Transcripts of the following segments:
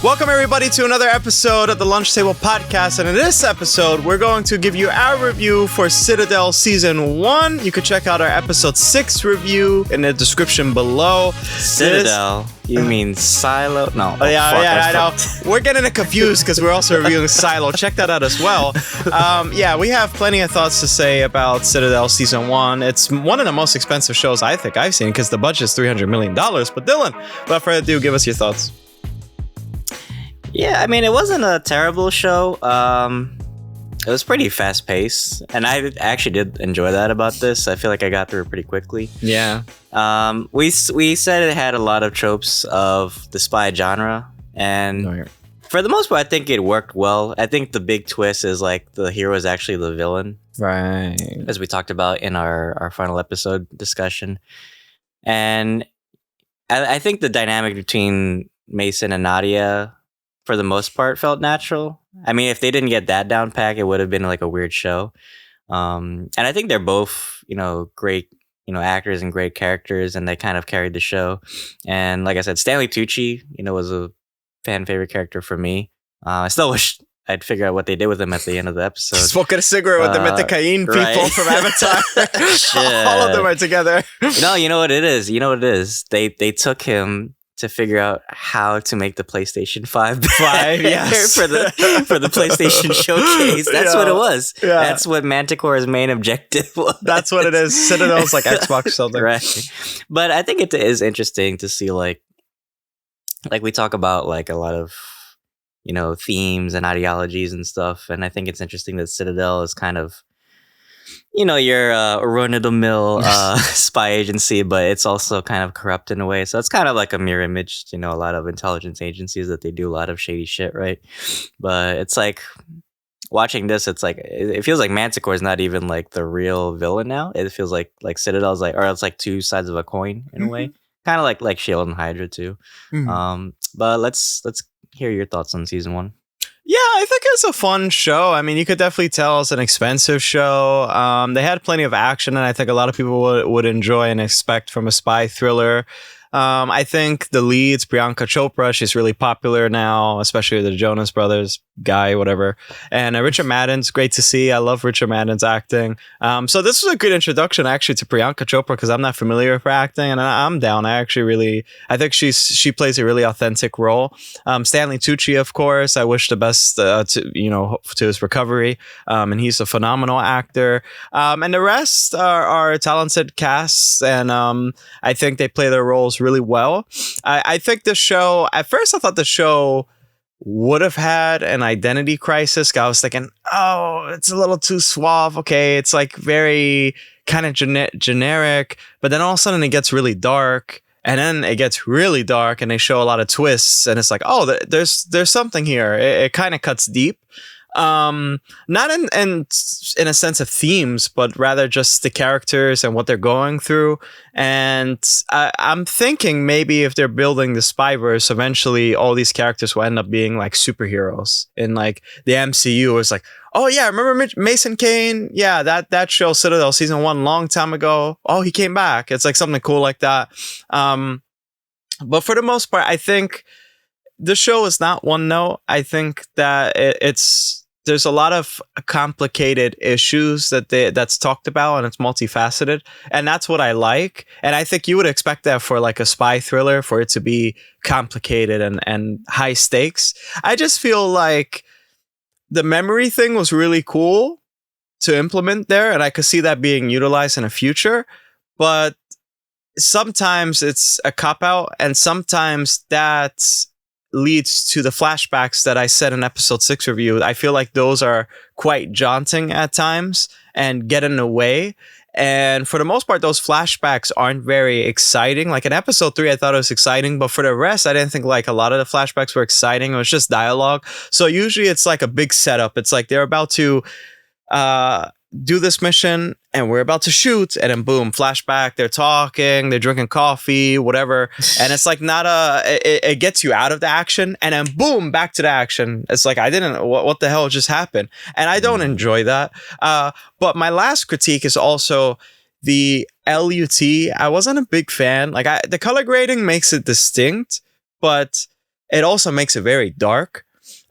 Welcome, everybody, to another episode of the Lunch Table Podcast. And in this episode, we're going to give you our review for Citadel Season 1. You can check out our Episode 6 review in the description below. Citadel? You mean Silo? No. I know. We're getting it confused because we're also reviewing Silo. Check that out as well. We have plenty of thoughts to say about Citadel Season 1. It's one of the most expensive shows I think I've seen because the budget is $300 million. But Dylan, without further ado, give us your thoughts. Yeah, I mean, it wasn't a terrible show. It was pretty fast paced, and I actually did enjoy that about this. I feel like I got through it pretty quickly. Yeah. We said it had a lot of tropes of the spy genre, and for the most part, I think it worked well. I think the big twist is like the hero is actually the villain, right? As we talked about in our final episode discussion, and I think the dynamic between Mason and Nadia, for the most part, felt natural. I mean, if they didn't get that down pat, it would have been like a weird show. And I think they're both, great, actors and great characters, and they kind of carried the show. And like I said, Stanley Tucci, was a fan favorite character for me. I still wish I'd figure out what they did with him at the end of the episode. Smoking a cigarette with them at the Caoilinn people from Avatar. All of them are together. No, you know what it is? They took him to figure out how to make the PlayStation 5 yes. for the PlayStation showcase. That's what it was. Yeah. That's what Manticore's main objective was. That's what it is. Citadel's like Xbox something. Right. But I think it is interesting to see like we talk about like a lot of themes and ideologies and stuff, and I think it's interesting that Citadel is kind of your run-of-the-mill spy agency, but it's also kind of corrupt in a way. So it's kind of like a mirror image, a lot of intelligence agencies that they do a lot of shady shit, right? But it's like watching this, it's like it feels like Manticore is not even like the real villain now. It feels like Citadel's like, or it's like two sides of a coin in a way, kind of like Shield and Hydra too. But let's hear your thoughts on season 1. Yeah, I think it's a fun show. I mean, you could definitely tell it's an expensive show. They had plenty of action, and I think a lot of people would enjoy and expect from a spy thriller. I think the leads, Priyanka Chopra, she's really popular now, especially the Jonas brothers guy, whatever. And Richard Madden's great to see. I love Richard Madden's acting. So this was a good introduction actually to Priyanka Chopra because I'm not familiar with her acting, and I'm down. I think she plays a really authentic role. Stanley Tucci, of course, I wish the best to his recovery. And he's a phenomenal actor. And the rest are talented casts, and I think they play their roles really well. I think the show, at first I thought the show would have had an identity crisis. I was thinking, it's a little too suave. Okay, it's like very kind of generic, but then all of a sudden it gets really dark, and then it gets really dark, and they show a lot of twists, and it's like, there's something here. It kind of cuts deep. Not in a sense of themes, but rather just the characters and what they're going through. And I'm thinking maybe if they're building the Spyverse, eventually all these characters will end up being like superheroes in like the MCU. It's like, oh yeah, remember Mason Kane? Yeah, that show Citadel season 1 long time ago. Oh, he came back. It's like something cool like that. But for the most part, I think the show is not one note. I think that there's a lot of complicated issues that's talked about, and it's multifaceted, and that's what I like. And I think you would expect that for like a spy thriller, for it to be complicated and high stakes. I just feel like the memory thing was really cool to implement there, and I could see that being utilized in the future, but sometimes it's a cop-out, and sometimes that's leads to the flashbacks that I said in episode 6 review. I feel like those are quite jaunting at times and get in the way. And for the most part, those flashbacks aren't very exciting. Like in episode 3, I thought it was exciting, but for the rest, I didn't think like a lot of the flashbacks were exciting. It was just dialogue. So usually it's like a big setup. It's like they're about to do this mission and we're about to shoot, and then boom, flashback, they're talking, they're drinking coffee, whatever, and it's like not it gets you out of the action, and then boom, back to the action. It's like, I didn't, what the hell just happened? And I don't enjoy that. But my last critique is also the LUT. I wasn't a big fan. Like the color grading makes it distinct, but it also makes it very dark.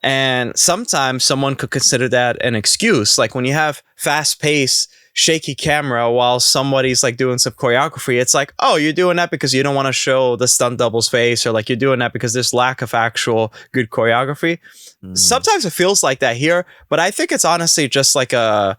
And sometimes someone could consider that an excuse. Like when you have fast-paced, shaky camera while somebody's like doing some choreography, it's like, oh, you're doing that because you don't want to show the stunt double's face, or like you're doing that because there's lack of actual good choreography. Sometimes it feels like that here, but I think it's honestly just like a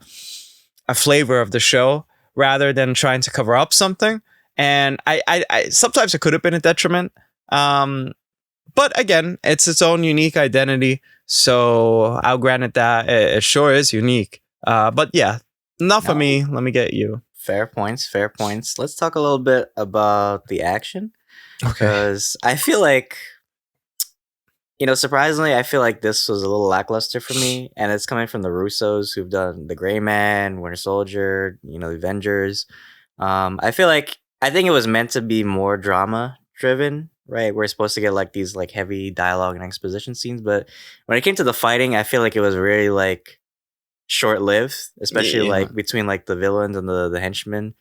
flavor of the show rather than trying to cover up something. And I sometimes it could have been a detriment. But again, it's its own unique identity. So I'll grant it that it sure is unique. But yeah, enough of me. Let me get you. Fair points. Let's talk a little bit about the action. Because I feel like, surprisingly, I feel like this was a little lackluster for me. And it's coming from the Russos, who've done The Gray Man, Winter Soldier, The Avengers. I think it was meant to be more drama driven, right? We're supposed to get like these like heavy dialogue and exposition scenes, but when it came to the fighting, I feel like it was really like short lived, especially like between like the villains and the henchmen.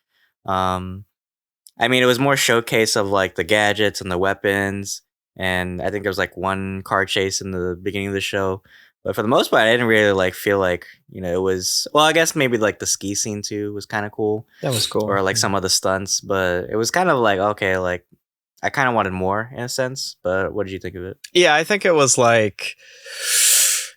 I mean, it was more showcase of like the gadgets and the weapons, and I think there was like one car chase in the beginning of the show. But for the most part, I didn't really like feel like, it was, well, I guess maybe like the ski scene too was kind of cool. That was cool. Or like some of the stunts, but it was kind of like, okay, like I kind of wanted more in a sense, but what did you think of it? Yeah, I think it was like,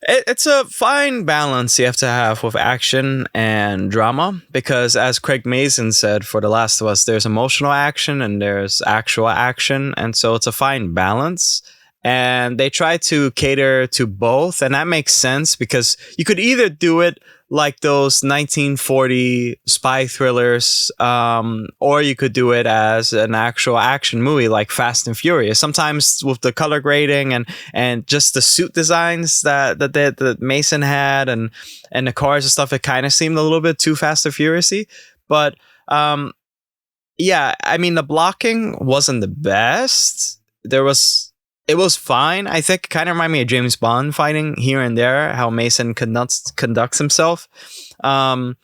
it's a fine balance you have to have with action and drama, because as Craig Mazin said for The Last of Us, there's emotional action and there's actual action. And so it's a fine balance. And they try to cater to both. And that makes sense because you could either do it like those 1940 spy thrillers, or you could do it as an actual action movie like Fast and Furious. Sometimes with the color grading and just the suit designs that Mason had and the cars and stuff, it kind of seemed a little bit too Fast and Furious-y. But yeah, I mean, the blocking wasn't the best. It was fine. I think it kind of reminded me of James Bond fighting here and there, how Mason conducts himself. But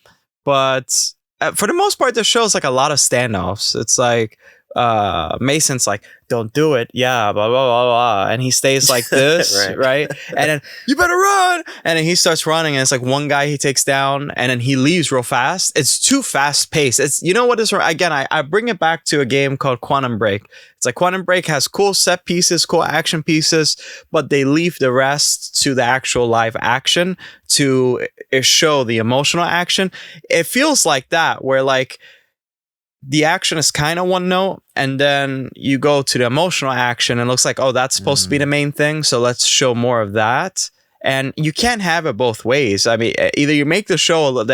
for the most part, the show's like a lot of standoffs. It's like Mason's like, don't do it. Yeah, blah, blah, blah, blah. And he stays like this, right? And then, you better run. And then he starts running, and it's like one guy he takes down, and then he leaves real fast. It's too fast paced. It's, what is, again, I bring it back to a game called Quantum Break. It's like Quantum Break has cool set pieces, cool action pieces, but they leave the rest to the actual live action to show the emotional action. It feels like that, where like, the action is kind of one note, and then you go to the emotional action and it looks like, oh, that's supposed to be the main thing, so let's show more of that. And you can't have it both ways. I mean, either you make the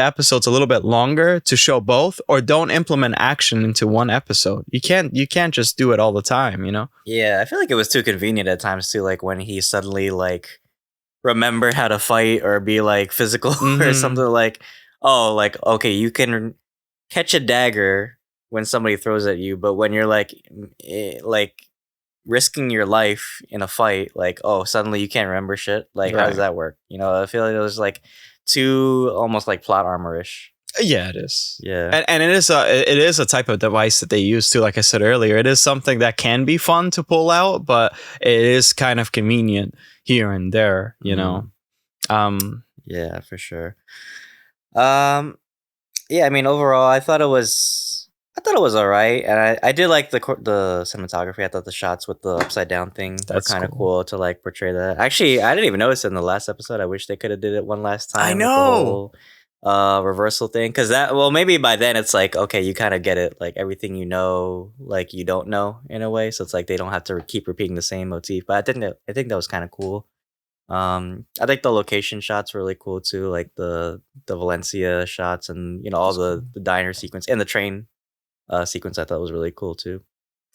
episodes a little bit longer to show both, or don't implement action into one episode. You can't just do it all the time, Yeah, I feel like it was too convenient at times too, like when he suddenly like remember how to fight or be like physical or something, like, oh, like, okay, you can catch a dagger when somebody throws at you, but when you're like risking your life in a fight, like, oh, suddenly you can't remember shit. Like, how does that work? I feel like it was like too almost like plot armor-ish. Yeah, it is. Yeah, and it is a type of device that they use too. Like I said earlier, it is something that can be fun to pull out, but it is kind of convenient here and there. Yeah, for sure. Yeah, I mean, overall, I thought it was all right, and I did like the cinematography. I thought the shots with the upside down thing were kind of cool to like portray that. Actually, I didn't even notice it in the last episode. I wish they could have did it one last time. I know. With the whole, reversal thing, because maybe by then it's like, okay, you kind of get it, like everything like you don't know in a way, so it's like they don't have to keep repeating the same motif. But I think that was kind of cool. I think the location shots were really cool too, like the Valencia shots and all the diner sequence and the train sequence. I thought was really cool too.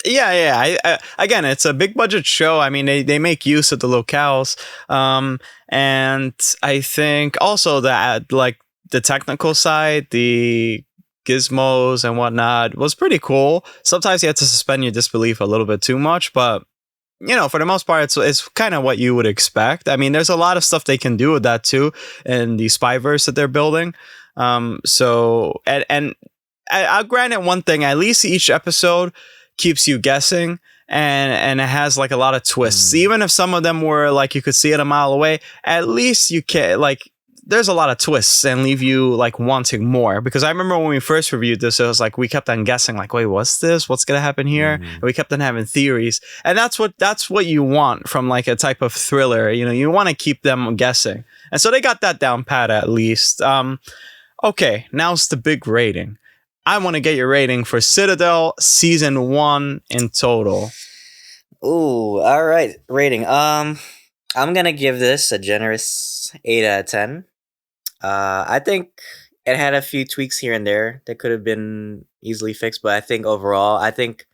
Yeah. I again, it's a big budget show. I mean, they make use of the locales, and I think also that like the technical side, the gizmos and whatnot was pretty cool. Sometimes you have to suspend your disbelief a little bit too much, but for the most part, it's kind of what you would expect. I mean, there's a lot of stuff they can do with that too in the spyverse that they're building. So I'll grant it one thing, at least each episode keeps you guessing. and it has like a lot of twists. Even if some of them were like you could see it a mile away, at least you can like there's a lot of twists and leave you like wanting more. Because I remember when we first reviewed this, it was like we kept on guessing like, wait, what's this? What's gonna happen here? And we kept on having theories, and that's what you want from like a type of thriller. You know, you want to keep them guessing, and so they got that down pat at least. Okay, now's the big rating. I want to get your rating for Citadel season 1 in total. Ooh, all right, rating. I'm gonna give this a generous 8 out of 10. I think it had a few tweaks here and there that could have been easily fixed, but I think overall, I think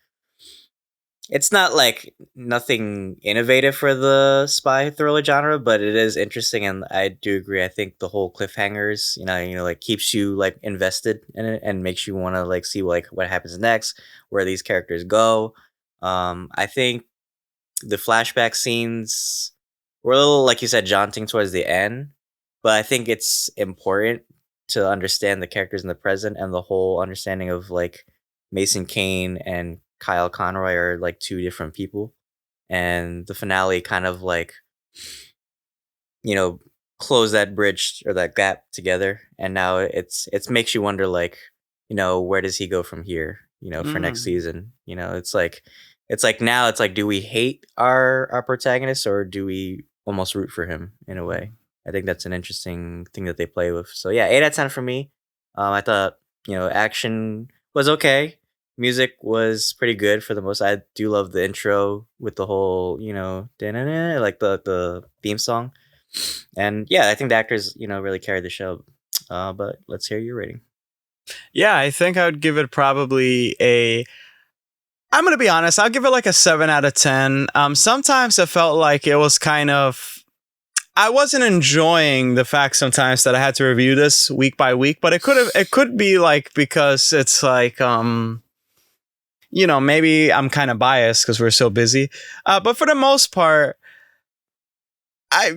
it's not like nothing innovative for the spy thriller genre, but it is interesting, and I do agree. I think the whole cliffhangers, you know, like keeps you like invested in it and makes you want to like see like what happens next, where these characters go. I think the flashback scenes were a little, like you said, jaunting towards the end, but I think it's important to understand the characters in the present and the whole understanding of like Mason Kane and Kyle Conroy are like two different people, and the finale kind of like, you know, close that bridge or that gap together, and now it's makes you wonder like, you know, where does he go from here, you know, for next season. You know, it's like now it's like, do we hate our protagonist or do we almost root for him in a way? I think that's an interesting thing that they play with. So yeah, 8 out of 10 for me. I thought, you know, action was okay. Music was pretty good for the most. I do love the intro with the whole, you know, like the theme song. And yeah, I think the actors, you know, really carried the show. But let's hear your rating. Yeah, I think I would give it probably I'm going to be honest, I'll give it like a 7 out of 10. Sometimes it felt like it was kind of, I wasn't enjoying the fact sometimes that I had to review this week by week, but it could be like, because it's like, you know, maybe I'm kind of biased because we're so busy. But for the most part,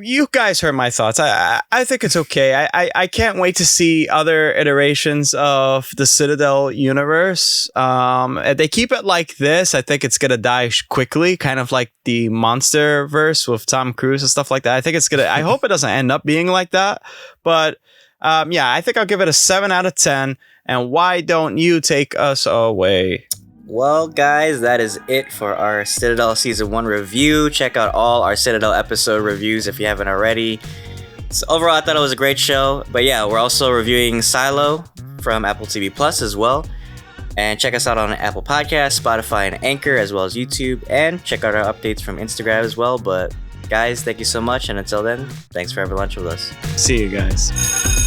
you guys heard my thoughts. I think it's okay. I can't wait to see other iterations of the Citadel universe. If they keep it like this, I think it's gonna die quickly, kind of like the Monster verse with Tom Cruise and stuff like that. I think it's gonna. I hope it doesn't end up being like that. But yeah, I think I'll give it a 7 out of 10. And why don't you take us away? Well, guys, that is it for our Citadel Season 1 review. Check out all our Citadel episode reviews if you haven't already. So overall, I thought it was a great show. But yeah, we're also reviewing Silo from Apple TV Plus as well. And check us out on Apple Podcasts, Spotify, and Anchor, as well as YouTube. And check out our updates from Instagram as well. But guys, thank you so much. And until then, thanks for having lunch with us. See you guys.